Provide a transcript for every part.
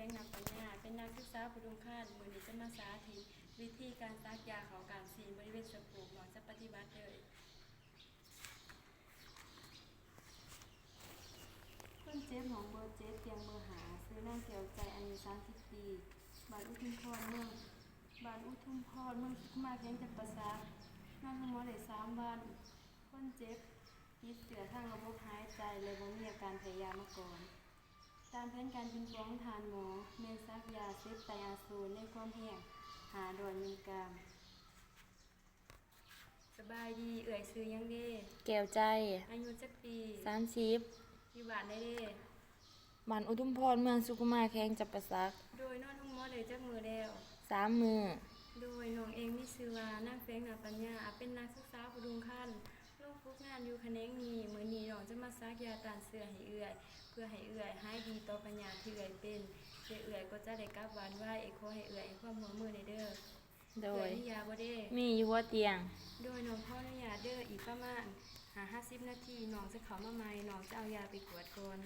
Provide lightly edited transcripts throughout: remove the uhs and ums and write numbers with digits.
งนำปัญญาเป็นนักศึกษาผู้ดุงคาดมือนี้จะมาสาธิตวิธีการซักยาเขาการซีนบริเวณสะโพกหมอจะปฏิบัติเลยคนเจ็บของเบอร์เจ็บเตียงเบอร์หาซื้อนั่งเกี่ยวใจอายุ30 ปีบ้านอุทุมพรเมืองมาแข้งจับประสาทนั่งทั้งหมดได้3 วันคนเจ็บติดเชื้อทางระบบหายใจเลยบ่มีอาการแพ้ยามาก่อนตามแผนการเป็นของทานหมอเมนซักยาเซฟไตรอาโซนในความแห้ง500 มิลลิกรัมสบายดีเอื่อยซื้อยังเด้แก้วใจอายุจักปี30อยู่บ้านได้เด้บ้านอุทุมพรเมืองสุขุมารแข้งจับประสักโดยนอนห้องหมอเลยจักมือแล้ว3 มื้อโดยน้องเองมีชื่อว่านางแฟงนาปัญญาเป็นนักศึกษาผู้ดุงคันลงฝึกงานอยู่แขนงนี้มื้อนี้น้องจะมาซักยาต้านเชื้อให้เอื่อยเพื่อให้เอื่อยหายดีต่อปัญญาที่เอื่อยเป็นเอื่อยก็จะได้กลับบ้านไว้ขอให้เอื่อยความร่วมมือในเด้อโดยมียาบ่เด้มีอยู่หัวเตียงโดยน้องขออนุญาตเด้ออีกประมาณ50 นาทีน้องจะเข้ามาใหม่น้องจะเอายาไปกวดก่อน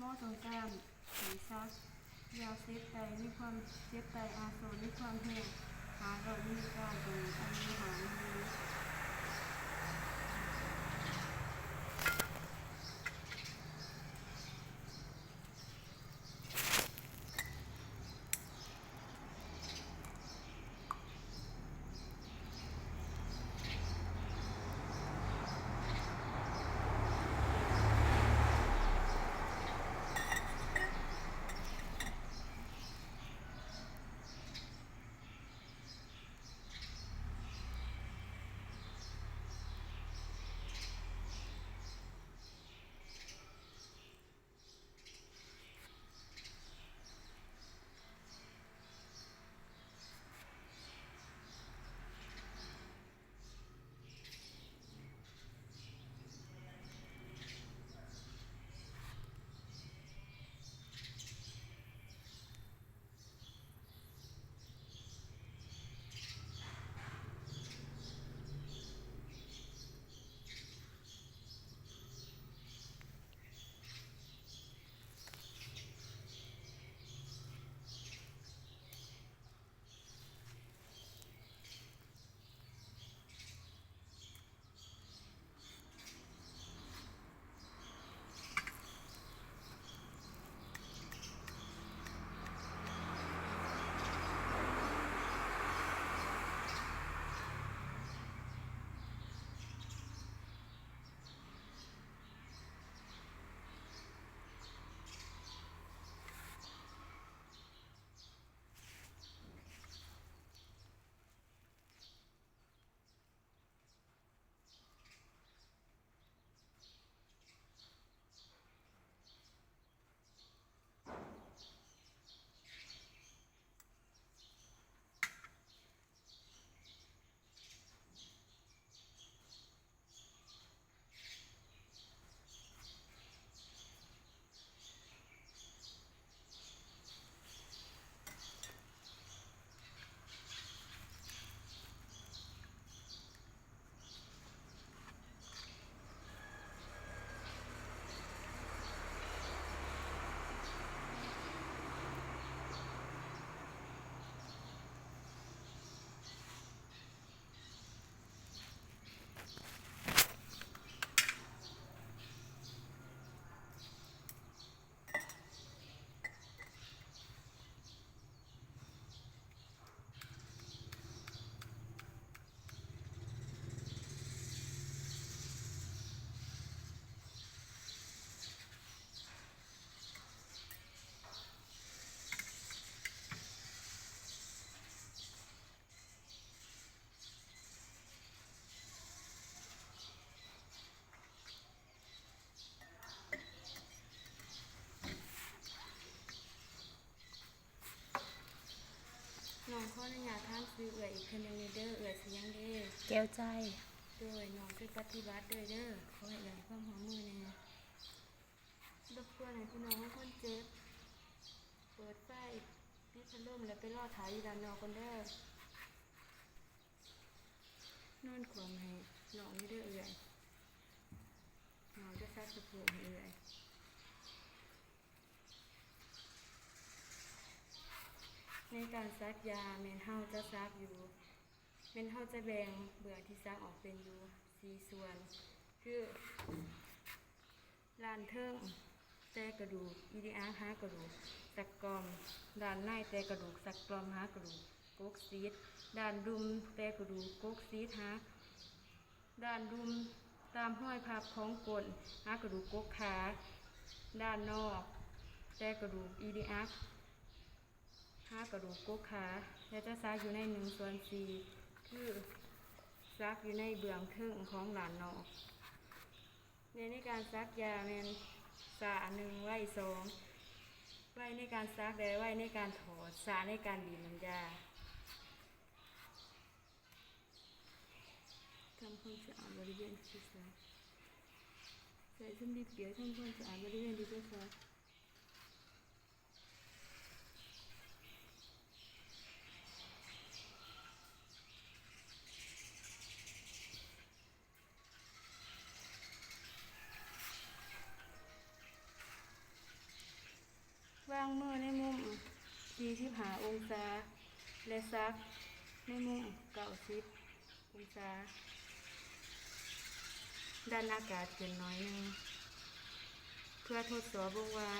ม้อตรงกลางสีซักยาเซฟไตมีความเซฟไตอาโซมีความแห้งหาเรามีการตรงอันนี้หามีน้องขออนุญาตถามซื้อเอื่อยอีกคนหนึงเด้อเอื่อยสิยังเด้อ แก้วใจ โดยน้องไปปฏิบัติโดยเด้อขอให้เอื่อยความหัวมือแน่รบกวนให้พี่น้องให้คนเจ็บเปิดไฟปิดพัดลมแล้วไปรอถ่ายอยู่ด้านนอกกันเด้อนอนขวางให้น้องนี่เด้อเอื่อยน้องจะซักสะโพกให้เอื่อยในการซักยาแม่นเฮาจะซักอยู่แม่นเฮาจะแบ่งเบื่อที่ซักออกเป็นอยู่4ส่วนคือด้านเทิงแต่กระดูกอีดีอาร์หากระดูกสักกลอมด้านในแต่กระดูกสักกลอมหากระดูกกกซีดด้านดุมแต่กระดูกกกซีดหาด้านดุมตามห้อยพับของก้นหากระดูกกกขาด้านนอกแต่กระดูกอีดีอาร์หากระดูกกกขาและจะซักอยู่ใน1/4คือซักอยู่ในเบื้องเทิงของหลานนอกในการซักยาแมนสา1ไว้2ไว้ในการซักและไว้ในการถอดสาในการบีบน้ำยาทำความสะอาดบริเวณที่ซักใส่สำลีเปียกทำความสะอาดบริเวณที่ซัก ตั้งมือในมุม45องศาและซักในมุม90องศาดันอากาศขึ้นน้อยหนึงเพื่อทดสอบวงว่า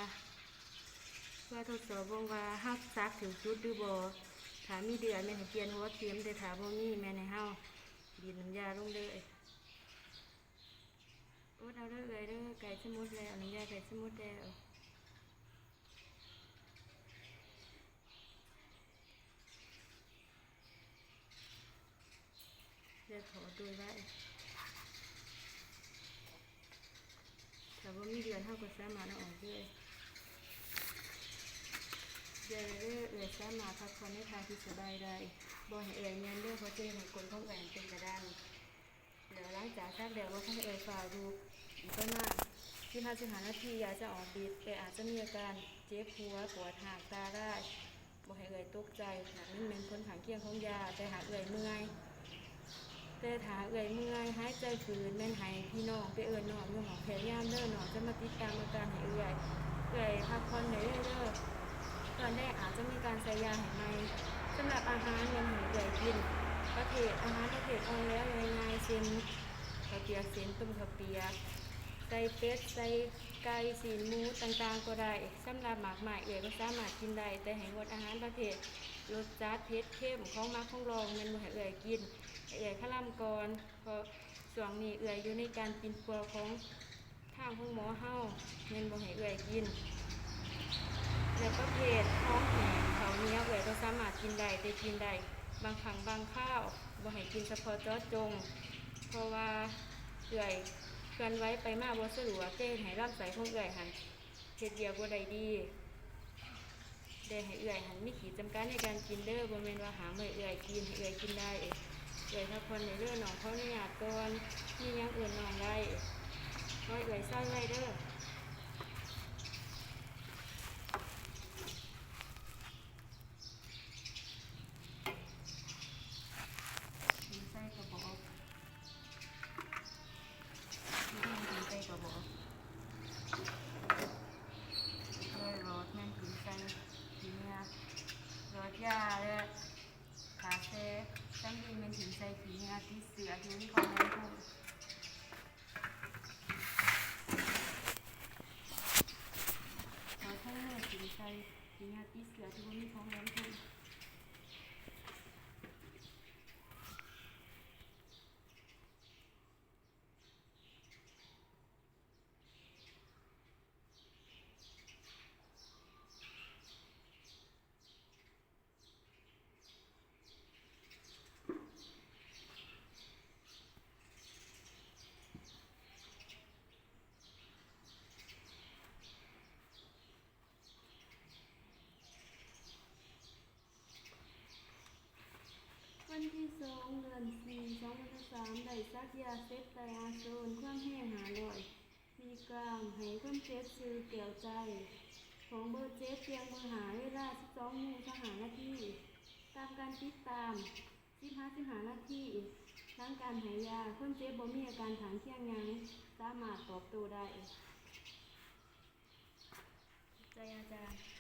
เฮาซักถึงจุดหรือบ่ถ้ามีเดือดแม่นให้เปลี่ยนหัวเข็มแต่ถ้าบ่มีแม่นให้เฮาบีบน้ำยาลงเลยโอ๊ตเอาเด้อเอ้ยเด้อไก่สมุดแล้วน้ำยาไก่สมุดแล้วเดี๋ยวขอดูไว้ถ้าบ่มีเดือดเฮาก็สามารถเอาออกเลยเดี๋ยวเอื้อยสามารถพักผ่อนในทางที่สบายได้บ่ให้เอื้อยเมียนเด้อเพราะเจ็บให้กลของเอื้อยเป็นกระด้างแล้วหลังจากซักแล้วบ่ให้เอื้อยฝ่าดูอีกประมาณ15 นาทียาจะออกฤทธิ์แต่อาจจะมีอาการเจ็บหัวปวดหางตาได้บ่ให้เอื้อยตกใจหากมันเป็นผลข้างเคียงของยาแต่หากเอื้อยเมื่อยหายใจฝืนแม่นให้พี่น้องไปเอิ้นน้องอยู่หอแพทย์ยามเด้อน้องจะมาติดตามอาการให้เอื้อยพักผ่อนให้เด้อ ตอนแรกอาจจะมีการใส่ยาให้ไหมสำหรับอาหารยังให้เอื่อยกินอาหารประเภทอ่อนแล้วง่ายๆเช่นข้าวเปียกเส้นต้มข้าวเปียกใส่เป็ดใส่ไก่สีนหมูต่างๆก็ได้สำหรับหมากหมายเอื่อยก็สามารถกินได้แต่ให้งดอาหารประเภทรสจัดเผ็ดเข้มของมักของรองแมันบ่ให้เอื่อยกินให้เอื่อยข้าล่ำก่อนเพราะช่วงนี้เอื่อยอยู่ในการกินปัวของทางของหมอเฮาแมันบ่ให้เอื่อยกินและประเภทท้องแห้งเขาวเหนี้ยวเอื่อยก็สามารถกินได้แต่กินได้บางครั้งบางข้าวบ่ให้กินเฉพาะเจาะจงเพราะว่าเอื่อยเคลื่อนไหวไปมาบ่สะดวกเต้ให้ลำไส้ของเอื่อยหันเฮ็ดเวียกบ่ได้ดีได้ให้เอื่อยหันมีขีดจำกัดในการกินเด้อบ่แม่นว่าหามไว้เอื่อยกินให้เอื่อยกินได้เอื่อยถ้าคนในเรื่องน้องเขาอนุญาตก่อนมีหยังอื่นน้องได้น้อยเอื่อยซอยไว้เด้อใส่กระบอกใส่กระบอกเลยรสแม่นกินใส่ทีเนี้ยรสยาและคาเฟ่ตั้งดีแม่นกินใส่ทีเนี้ยที่เสือที่นี่ของแม่พูดรสทั้งเมื่อกินใส่ทีเนี้ยที่เสือที่นี่ของแม่พูดวันที่2 เดือน 4 2023ได้ซักยาเซฟไตรอาโซนความแห้ง500 มิลลิกรัมให้คนเจ็บซื้อแก้วใจของเบอร์7เพียงเบอร์หาเวลา 12:05 นาทีตามการติดตาม 15 นาทีหลังการหายยาคนเจ็บบ่มีอาการข้างเคียงหยังสามารถตอบโต้ได้ใจอาจารย์